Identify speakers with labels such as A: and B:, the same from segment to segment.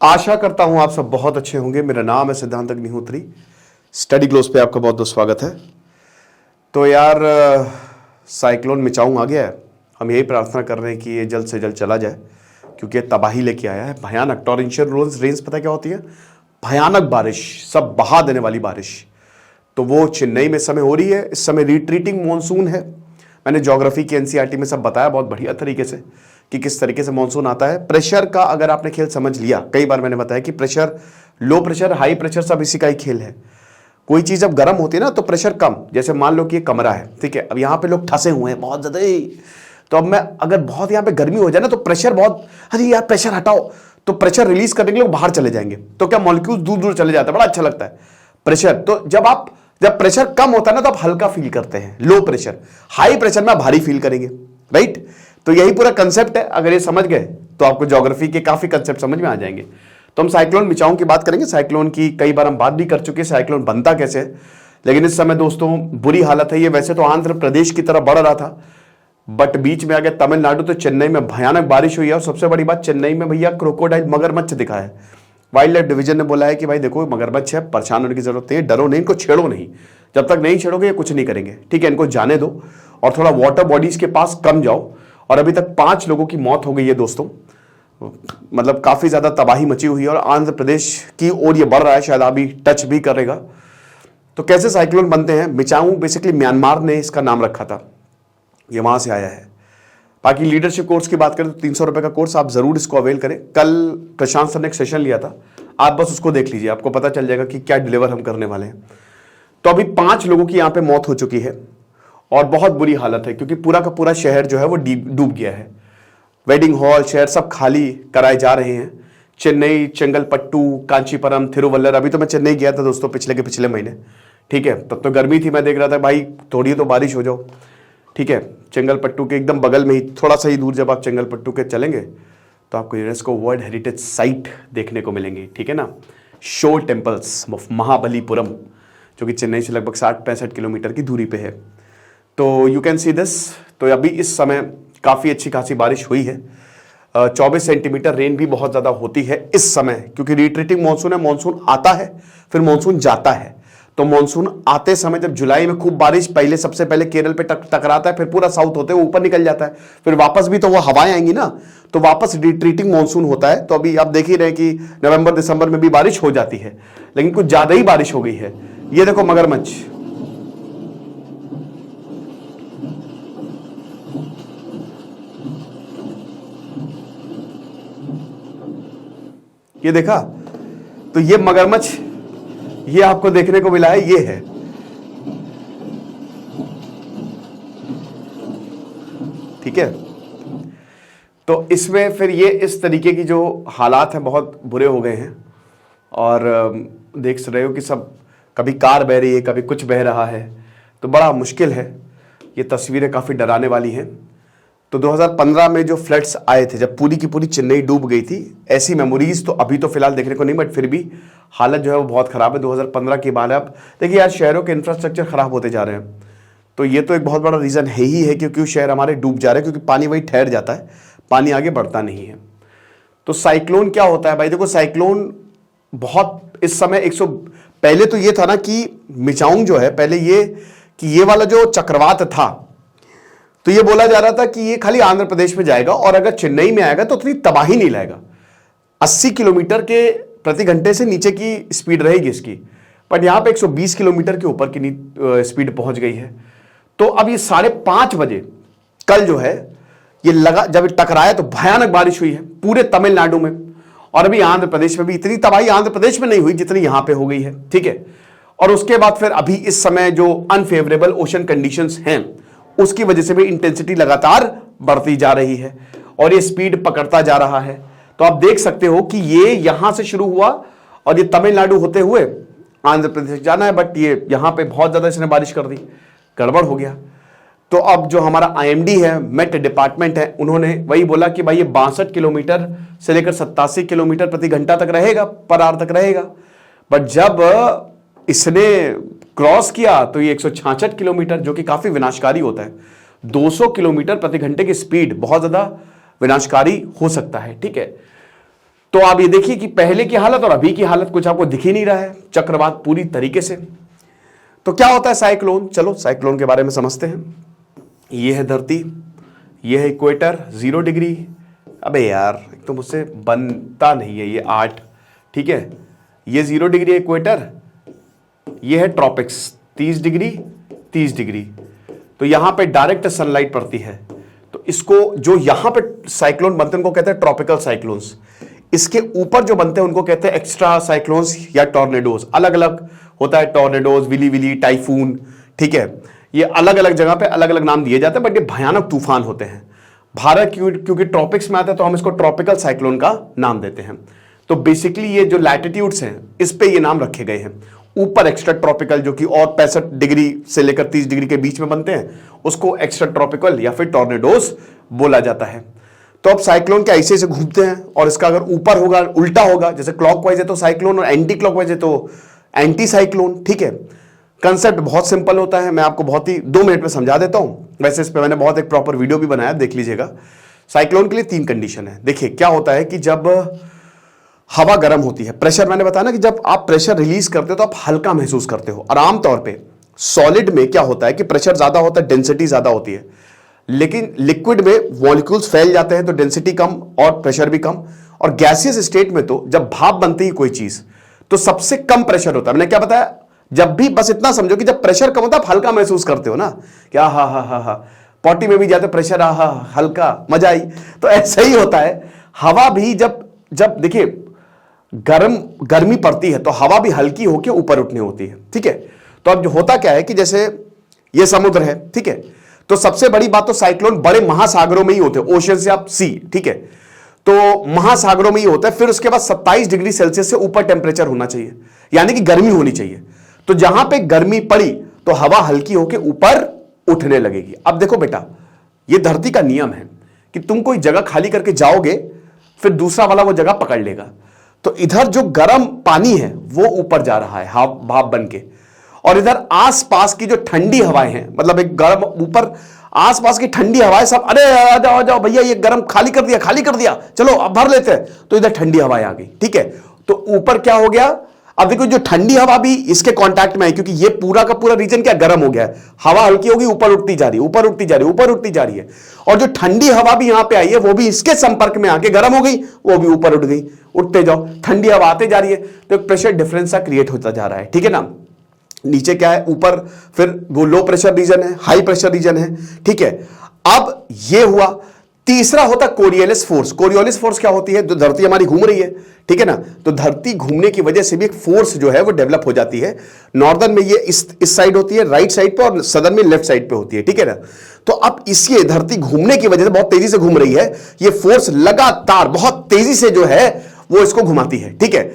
A: आशा करता हूं आप सब बहुत अच्छे होंगे। मेरा नाम है सिद्धांत अग्निहोत्री। स्टडी ग्लोस पे आपका बहुत बहुत स्वागत है। तो यार साइक्लोन मिचाऊ आ गया है। हम यही प्रार्थना कर रहे हैं कि ये जल्द से जल्द चला जाए, क्योंकि ये तबाही लेके आया है भयानक। टॉरेंशियल रेन्स पता क्या होती है? भयानक बारिश, सब बहा देने वाली बारिश। तो वो चेन्नई में इस समय हो रही है। इस समय रिट्रीटिंग मॉनसून है। मैंने ज्योग्राफी की एनसीईआरटी में सब बताया बहुत बढ़िया तरीके से कि किस तरीके से मॉनसून आता है। प्रेशर का अगर आपने खेल समझ लिया, कई बार मैंने बताया कि pressure, low pressure, high pressure सब इसी का ही खेल है। कोई चीज़ जब गर्म होती है ना तो प्रेशर कम। जैसे मान लो कि ये कमरा है, ठीक है, अब यहाँ पे लोग फंसे हुए हैं बहुत ज़्यादा। तो अब मैं अगर बहुत यहाँ पे गर्मी हो जाए ना तो प्रेशर बहुत, अरे यार प्रेशर हटाओ, तो प्रेशर रिलीज करने के लिए बाहर चले जाएंगे। तो क्या मॉलिक्यूल्स दूर दूर चले जाते हैं, बड़ा अच्छा लगता है प्रेशर। तो जब प्रेशर कम होता है ना तो आप हल्का फील करते हैं, लो प्रेशर। हाई प्रेशर में आप भारी फील करेंगे, राइट। तो यही पूरा कंसेप्ट है। अगर ये समझ गए तो आपको ज्योग्राफी के काफी कंसेप्ट समझ में आ जाएंगे। तो हम साइक्लोन मिचाऊ की बात करेंगे। साइक्लोन की कई बार हम बात भी कर चुके हैं, साइक्लोन बनता कैसे है। लेकिन इस समय दोस्तों बुरी हालत है। ये वैसे तो आंध्र प्रदेश की तरफ बढ़ रहा था, बट बीच में आ गया तमिलनाडु। तो चेन्नई में भयानक बारिश हुई है। और सबसे बड़ी बात, चेन्नई में भैया क्रोकोडाइल, मगरमच्छ दिखा है। वाइल्ड लाइफ डिवीजन ने बोला है कि भाई देखो मगरमच्छ है, परेशान होने की जरूरत नहीं है, डरो नहीं, इनको छेड़ो नहीं। जब तक नहीं छेड़ोगे ये कुछ नहीं करेंगे, ठीक है, इनको जाने दो और थोड़ा वाटर बॉडीज के पास कम जाओ। और अभी तक 5 लोगों की मौत हो गई है दोस्तों। मतलब काफी ज्यादा तबाही मची हुई है और आंध्र प्रदेश की ओर ये बढ़ रहा है, शायद अभी टच भी करेगा। तो कैसे साइक्लोन बनते हैं? मिचाऊ बेसिकली म्यांमार ने इसका नाम रखा था, ये वहां से आया है। बाकी लीडरशिप कोर्स की बात करें तो 300 रुपए का कोर्स, आप जरूर इसको अवेल करें। कल प्रशांत सर ने एक सेशन लिया था, आप बस उसको देख लीजिए, आपको पता चल जाएगा कि क्या डिलीवर हम करने वाले हैं। तो अभी 5 लोगों की यहां पे मौत हो चुकी है और बहुत बुरी हालत है, क्योंकि पूरा का पूरा शहर जो है वो डूब गया है। वेडिंग हॉल, शहर सब खाली कराए जा रहे हैं। चेन्नई, चेंगलपट्टू, कांचीपुरम, थिरुवल्लर। अभी तो मैं चेन्नई गया था दोस्तों पिछले महीने, ठीक है, तब तो गर्मी थी। मैं देख रहा था भाई थोड़ी तो बारिश हो जाओ, ठीक है। चेंगलपट्टू के एकदम बगल में ही, थोड़ा सा ही दूर जब आप चेंगलपट्टू के चलेंगे तो आपको यूनेस्को वर्ल्ड हेरिटेज साइट देखने को मिलेंगी, ठीक है ना। शोर टेम्पल्स, महाबलीपुरम, जो कि चेन्नई से लगभग 60-65 किलोमीटर की दूरी पे है। तो यू कैन सी दिस। तो अभी इस समय काफ़ी अच्छी खासी बारिश हुई है। 24 सेंटीमीटर रेन भी बहुत ज़्यादा होती है इस समय, क्योंकि रिट्रीटिंग मानसून है। मानसून आता है फिर मानसून जाता है। तो मानसून आते समय जब जुलाई में खूब बारिश, पहले सबसे पहले केरल पे टकराता है, फिर पूरा साउथ होते हुए ऊपर निकल जाता है, फिर वापस भी तो वो हवाएं आएंगी ना, तो वापस रिट्रीटिंग मानसून होता है। तो अभी आप देख ही रहे कि नवंबर दिसंबर में भी बारिश हो जाती है, लेकिन कुछ ज्यादा ही बारिश हो गई है। ये देखो मगरमच्छ, ये देखा? तो ये मगरमच्छ, ये आपको देखने को मिला है, ये है, ठीक है। तो इसमें फिर ये इस तरीके की जो हालात हैं बहुत बुरे हो गए हैं। और देख रहे हो कि सब, कभी कार बह रही है, कभी कुछ बह रहा है, तो बड़ा मुश्किल है। ये तस्वीरें काफ़ी डराने वाली हैं। तो 2015 में जो फ्लड्स आए थे, जब पूरी की पूरी चेन्नई डूब गई थी, ऐसी मेमोरीज तो अभी तो फिलहाल देखने को नहीं, बट फिर भी हालत जो है वो बहुत ख़राब है। 2015 के बाद अब देखिए यार, शहरों के इंफ्रास्ट्रक्चर ख़राब होते जा रहे हैं। तो ये तो एक बहुत बड़ा रीज़न है ही है, क्योंकि शहर हमारे डूब जा रहे हैं, क्योंकि पानी वही ठहर जाता है, पानी आगे बढ़ता नहीं है। तो साइक्लोन क्या होता है भाई? देखो साइक्लोन बहुत इस समय 100, पहले तो ये था ना कि मिचाऊ जो है, पहले ये कि ये वाला जो चक्रवात था, तो ये बोला जा रहा था कि ये खाली आंध्र प्रदेश में जाएगा और अगर चेन्नई में आएगा तो उतनी तबाही नहीं लाएगा। 80 किलोमीटर के प्रति घंटे से नीचे की स्पीड रहेगी इसकी, बट यहां पे 120 किलोमीटर के ऊपर की स्पीड पहुंच गई है। तो अब ये 5:30 बजे कल जो है ये लगा, जब टकराया तो भयानक बारिश हुई है पूरे तमिलनाडु में। और अभी आंध्र प्रदेश में भी इतनी तबाही आंध्र प्रदेश में नहीं हुई जितनी यहां पे हो गई है, ठीक है। और उसके बाद फिर अभी इस समय जो अनफेवरेबल ओशन कंडीशंस हैं, उसकी वजह से भी इंटेंसिटी लगातार बढ़ती जा रही है और ये स्पीड पकड़ता जा रहा है। तो आप देख सकते हो कि ये यहां से शुरू हुआ और ये तमिलनाडु होते हुए आंध्र प्रदेश जाना है, बट ये यहां पे बहुत ज्यादा इसने बारिश कर दी, गड़बड़ हो गया। तो अब जो हमारा IMD है, मेट डिपार्टमेंट है, उन्होंने वही बोला कि भाई ये 62 किलोमीटर से लेकर 87 किलोमीटर प्रति घंटा तक रहेगा, पर आवर तक रहेगा। बट जब इसने क्रॉस किया तो ये 166 किलोमीटर, जो कि काफी विनाशकारी होता है। 200 किलोमीटर प्रति घंटे की स्पीड बहुत ज्यादा विनाशकारी हो सकता है, ठीक है। तो आप ये देखिए कि पहले की हालत और अभी की हालत कुछ आपको दिख ही नहीं रहा है, चक्रवात पूरी तरीके से। तो क्या होता है साइक्लोन, चलो साइक्लोन के बारे में समझते हैं। ये है धरती, ये है इक्वेटर 0 डिग्री। अबे यार तो मुझसे बनता नहीं है ये 8, ठीक है। ये 0 डिग्री इक्वेटर, ये है ट्रॉपिक्स 30 डिग्री 30 डिग्री। तो यहां पे डायरेक्ट सनलाइट पड़ती है, तो इसको जो यहां पे साइक्लोन बनते हैं उनको कहते हैं ट्रॉपिकल साइक्लोन्स। इसके ऊपर जो बनते हैं उनको कहते हैं एक्स्ट्रा साइक्लोन्स या टॉर्नेडोज। अलग अलग होता है, टॉर्नेडोज, विली विली, टाइफून, ठीक है। ये अलग अलग जगह पे अलग अलग नाम दिए जाते हैं, बट ये भयानक तूफान होते हैं। भारत क्योंकि ट्रॉपिक्स में आता है तो हम इसको ट्रॉपिकल साइक्लोन का नाम देते हैं। तो बेसिकली ये जो लैटिट्यूड्स हैं इस पे ये नाम रखे गए हैं। ऊपर एक्स्ट्रा ट्रॉपिकल जो कि और 65 डिग्री से लेकर 30 डिग्री के बीच में बनते हैं उसको एक्स्ट्रा ट्रॉपिकल या फिर टॉर्नेडोज बोला जाता है। तो अब साइक्लोन के ऐसे से घूमते हैं, और इसका अगर ऊपर होगा उल्टा होगा, जैसे क्लॉकवाइज है तो साइक्लोन और एंटी क्लॉकवाइज है तो एंटी साइक्लोन, ठीक है। कंसेप्ट बहुत सिंपल होता है, मैं आपको बहुत ही 2 मिनट में समझा देता हूं। वैसे इस पर मैंने बहुत एक प्रॉपर वीडियो भी बनाया, देख लीजिएगा। साइक्लोन के लिए 3 कंडीशन है। देखिए क्या होता है कि जब हवा गर्म होती है, प्रेशर मैंने बताया ना कि जब आप प्रेशर रिलीज करते हो तो आप हल्का महसूस करते हो। और आमतौर पे सॉलिड में क्या होता है कि प्रेशर ज्यादा होता है, डेंसिटी ज्यादा होती है, लेकिन लिक्विड में मॉलिक्यूल्स फैल जाते हैं तो डेंसिटी कम और प्रेशर भी कम। और गैसियस स्टेट में तो जब भाप बनती है कोई चीज तो सबसे कम प्रेशर होता है। मैंने क्या बताया, जब भी बस इतना समझो कि जब प्रेशर कम होता है आप हल्का महसूस करते हो ना, क्या हा पॉटी में भी जाते प्रेशर हल्का, मजा आई। तो ऐसा ही होता है हवा भी, जब देखिए गर्मी पड़ती है तो हवा भी हल्की होकर ऊपर उठने होती है, ठीक है। तो अब जो होता क्या है कि जैसे ये समुद्र है, ठीक है, तो सबसे बड़ी बात तो साइक्लोन बड़े महासागरों में ही होते हैं, ओशन से आप सी, ठीक है। तो महासागरों में ही होता है। फिर उसके बाद 27 डिग्री सेल्सियस से ऊपर टेम्परेचर होना चाहिए, यानी कि गर्मी होनी चाहिए। तो जहां पे गर्मी पड़ी तो हवा हल्की होकर ऊपर उठने लगेगी। अब देखो बेटा, ये धरती का नियम है कि तुम कोई जगह खाली करके जाओगे फिर दूसरा वाला वो जगह पकड़ लेगा। तो इधर जो गर्म पानी है वो ऊपर जा रहा है भाप बन के, और इधर आसपास की जो ठंडी हवाएं हैं, मतलब एक गर्म ऊपर आसपास की ठंडी हवाएं सब, अरे आ जाओ भैया ये गर्म खाली कर दिया चलो अब भर लेते हैं, तो इधर ठंडी हवाएं आ गई, ठीक है। तो ऊपर क्या हो गया, अब देखो जो ठंडी हवा भी इसके कांटेक्ट में आई, क्योंकि ये पूरा का पूरा रीजन क्या गर्म हो गया है, हवा हल्की होगी ऊपर उठती जा रही है, ऊपर उठती जा रही है। और जो ठंडी हवा भी यहां पे आई है वो भी इसके संपर्क में आके गर्म हो गई, वो भी ऊपर उठ गई, उठते जाओ, ठंडी हवा आते जा रही है, तो एक प्रेशर डिफरेंस सा क्रिएट होता जा रहा है, ठीक है ना। नीचे क्या है, ऊपर फिर वो लो प्रेशर रीजन है, हाई प्रेशर रीजन है, ठीक है। अब ये हुआ। तीसरा होता कोरियोलिस फोर्स। कोरियोलिस फोर्स क्या होती है, जो धरती हमारी घूम रही है, ठीक है ना, तो धरती घूमने की वजह से भी एक फोर्स जो है वो डेवलप हो जाती है। नॉर्दर्न में ये इस साइड होती है, राइट साइड पे, और सदर्न में लेफ्ट साइड पे होती है, ठीक है ना। तो अब इसलिए धरती घूमने की वजह से बहुत तेजी से घूम रही है, ये फोर्स लगातार बहुत तेजी से जो है वो इसको घुमाती है, ठीक है।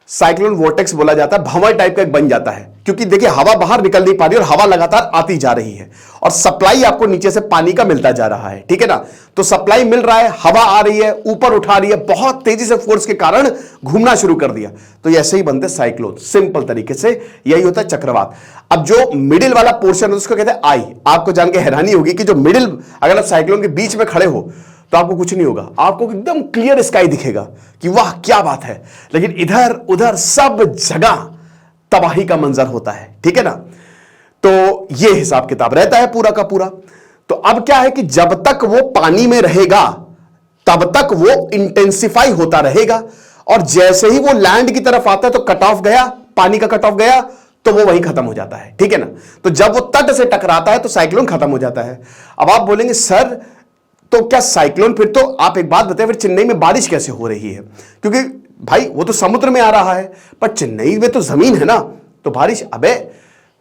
A: साइक्लोन वोर्टेक्स बोला जाता है, भंवर टाइप का एक बन जाता है, क्योंकि देखिए हवा बाहर निकल नहीं पा रही और हवा लगातार आती जा रही है, और सप्लाई आपको नीचे से पानी का मिलता जा रहा है, ठीक है ना। तो सप्लाई मिल रहा है, हवा आ रही है, ऊपर उठा रही है, बहुत तेजी से फोर्स के कारण घूमना शुरू कर दिया, तो ऐसे ही बनते साइक्लोन। सिंपल तरीके से यही होता है चक्रवात। अब जो मिडिल वाला पोर्शन है उसको कहते हैं आई। आपको जान के हैरानी होगी कि जो मिडिल, अगर आप साइक्लोन के बीच में खड़े हो तो आपको कुछ नहीं होगा, आपको एकदम क्लियर स्काई दिखेगा कि वाह क्या बात है, लेकिन इधर उधर सब जगह तबाही का मंजर होता है, ठीक है ना। तो यह हिसाब किताब रहता है पूरा का पूरा। तो अब क्या है कि जब तक वो पानी में रहेगा तब तक वो इंटेंसिफाई होता रहेगा, और जैसे ही वो लैंड की तरफ आता है तो कट ऑफ गया, पानी का कट ऑफ गया, तो वो वहीं खत्म हो जाता है, ठीक है ना। तो जब वो तट से टकराता है तो साइक्लोन खत्म हो जाता है। अब आप बोलेंगे सर तो क्या साइक्लोन, फिर तो आप एक बात बताएं, फिर चेन्नई में बारिश कैसे हो रही है, क्योंकि भाई वो तो समुद्र में आ रहा है, पर चेन्नई में तो जमीन है ना, तो बारिश, अबे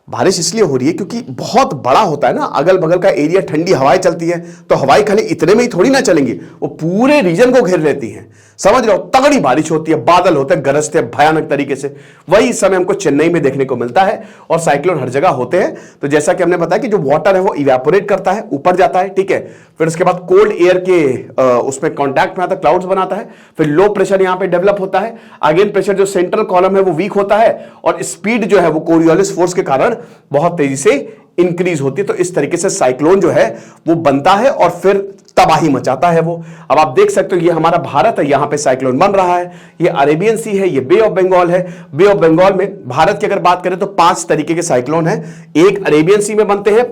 A: बारिश इसलिए हो रही है क्योंकि बहुत बड़ा होता है ना, अगल बगल का एरिया, ठंडी हवाएं चलती है, तो हवाएं खाली इतने में ही थोड़ी ना चलेंगी, वो पूरे रीजन को घेर लेती हैं, समझ रहे हो। तगड़ी बारिश होती है, बादल होते हैं, गरजते हैं भयानक तरीके से। वही समय हमको चेन्नई में देखने को मिलता है, और साइक्लोन हर जगह होते हैं। तो जैसा कि हमने बताया कि जो वाटर है वो इवेपोरेट करता है, ऊपर जाता है, ठीक है। फिर उसके बाद कोल्ड एयर के उसमें कॉन्टैक्ट में आता है, क्लाउड्स बनाता है, फिर लो प्रेशर यहां पे डेवलप होता है। अगेन प्रेशर जो सेंट्रल कॉलम है वो वीक होता है, और स्पीड जो है वो कोरियोलिस फोर्स के कारण बहुत तेजी से इंक्रीज होती है। तो इस तरीके से साइक्लोन जो है वो बनता है, और फिर तबाही मचाता है वो। अब आप देख सकते हो ये हमारा भारत है, यहां पे साइक्लोन बन रहा है, ये अरेबियन सी है, ये बे ऑफ बंगाल है। बे ऑफ बंगाल में भारत की अगर बात करें तो 5 तरीके के साइक्लोन हैं, एक अरेबियन सी में बनते हैं,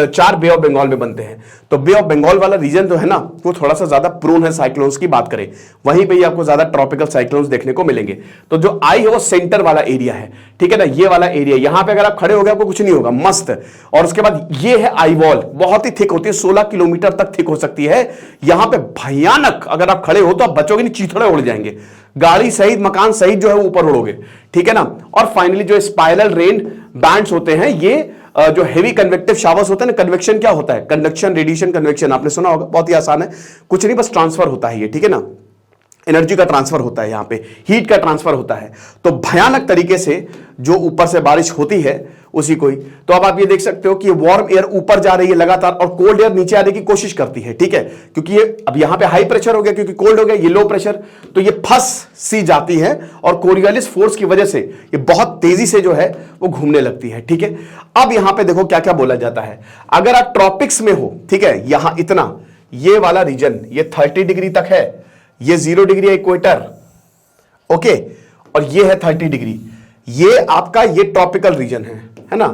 A: 4 बे ऑफ बंगाल में बनते हैं। तो बे ऑफ बंगाल वाला रीजन जो है ना वो थोड़ा सा ज्यादा प्रोन है साइक्लोन्स की बात करें, वहीं पे आपको ज्यादा ट्रॉपिकल साइक्लोन्स देखने को मिलेंगे। तो जो आई है वो सेंटर वाला एरिया है, ठीक है ना, ये वाला एरिया, यहां पे अगर आप खड़े हो गए आपको कुछ नहीं होगा, मस्त। और उसके बाद ये है आई वॉल, बहुत ही थिक होती है, 16 किलोमीटर तक थिक हो सकती है। यहां पे भयानक, अगर आप खड़े हो तो आप बचोगे नहीं, चीथड़े उड़ जाएंगे, गाड़ी सहित मकान सहित जो है वो ऊपर उड़ोगे, ठीक है ना। और फाइनली जो स्पाइरल रेन बैंड्स होते हैं, ये जो हेवी कन्वेक्टिव शावर्स होते हैं ना, कन्वेक्शन क्या होता है, कंडक्शन, रेडिएशन, कन्वेक्शन, आपने सुना होगा, बहुत ही आसान है, कुछ नहीं बस ट्रांसफर होता है ये, ठीक है ना, एनर्जी का ट्रांसफर होता है, यहां पे हीट का ट्रांसफर होता है। तो भयानक तरीके से जो ऊपर से बारिश होती है उसी को ही। तो अब आप ये देख सकते हो कि वार्म एयर ऊपर जा रही है लगातार और कोल्ड एयर नीचे आने की कोशिश करती है, ठीक है, क्योंकि ये अब यहां पे हाई प्रेशर हो गया, क्योंकि कोल्ड हो गया, ये लो प्रेशर, तो ये फंस सी जाती है और कोरियोलिस फोर्स की वजह से ये बहुत तेजी से जो है वो घूमने लगती है, ठीक है। अब यहां पे देखो क्या क्या बोला जाता है, अगर आप ट्रॉपिक्स में हो, ठीक है, यहां इतना ये वाला रीजन ये 30 डिग्री तक है, ये 0 डिग्री है इक्वेटर, ओके, और ये है 30 डिग्री, ये आपका ये ट्रॉपिकल रीजन है ना,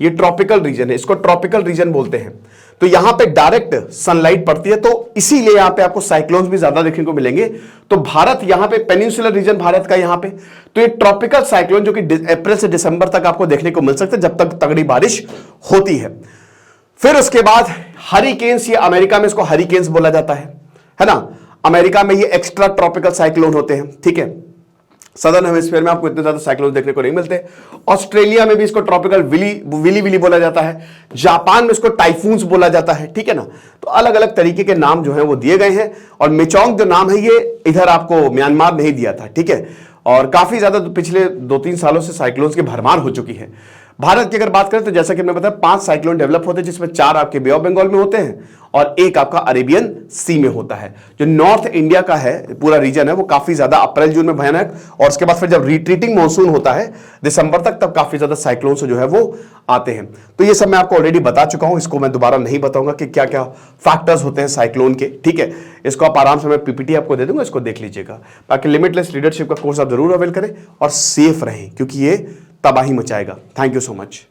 A: ये ट्रॉपिकल रीजन है, इसको ट्रॉपिकल रीजन बोलते हैं। तो यहां पे डायरेक्ट सनलाइट पड़ती है, तो इसीलिए यहां पे आपको साइक्लोन्स भी ज्यादा देखने को मिलेंगे। तो भारत यहां पे पेनिनसुलर रीजन भारत का यहां पे, तो ये ट्रॉपिकल साइक्लोन जो कि अप्रैल से दिसंबर तक आपको देखने को मिल सकते हैं, जब तक तगड़ी बारिश होती है। फिर उसके बाद हरिकेन्स, ये अमेरिका में इसको हरिकेन्स बोला जाता है ना, अमेरिका में ये एक्स्ट्रा ट्रॉपिकल साइक्लोन होते हैं, ठीक है। सदर्न हेमिस्फीयर में आपको इतने ज्यादा साइक्लोन देखने को नहीं मिलते। ऑस्ट्रेलिया में भी इसको ट्रॉपिकल विली बोला जाता है, जापान में इसको टाइफून्स बोला जाता है, ठीक है ना। तो अलग अलग तरीके के नाम जो है वो दिए गए हैं, और मिचोंग जो नाम है ये इधर आपको म्यांमार में ही दिया था, ठीक है। और काफी ज्यादा पिछले 2-3 सालों से साइक्लोन्स की भरमार हो चुकी है। भारत की अगर बात करें तो जैसा कि मैंने बताया 5 साइक्लोन डेवलप होते हैं, जिसमें 4 आपके बे ऑफ बंगाल में होते हैं और 1 आपका अरेबियन सी में होता है। जो नॉर्थ इंडिया का है पूरा रीजन है वो काफी ज्यादा अप्रैल जून में भयानक, और उसके बाद फिर जब रिट्रीटिंग मानसून होता है दिसंबर तक, तब काफी ज्यादा साइक्लोन्स जो है वो आते हैं। तो ये सब मैं आपको ऑलरेडी बता चुका हूं, इसको मैं दोबारा नहीं बताऊंगा कि क्या क्या फैक्टर्स होते हैं साइक्लोन के, ठीक है। इसको आप आराम से, मैं पीपीटी आपको दे दूंगा, इसको देख लीजिएगा। बाकी लिमिटलेस लीडरशिप का कोर्स आप जरूर अवेल करें और सेफ रहें, क्योंकि ये तबाही मचाएगा। Thank you so much.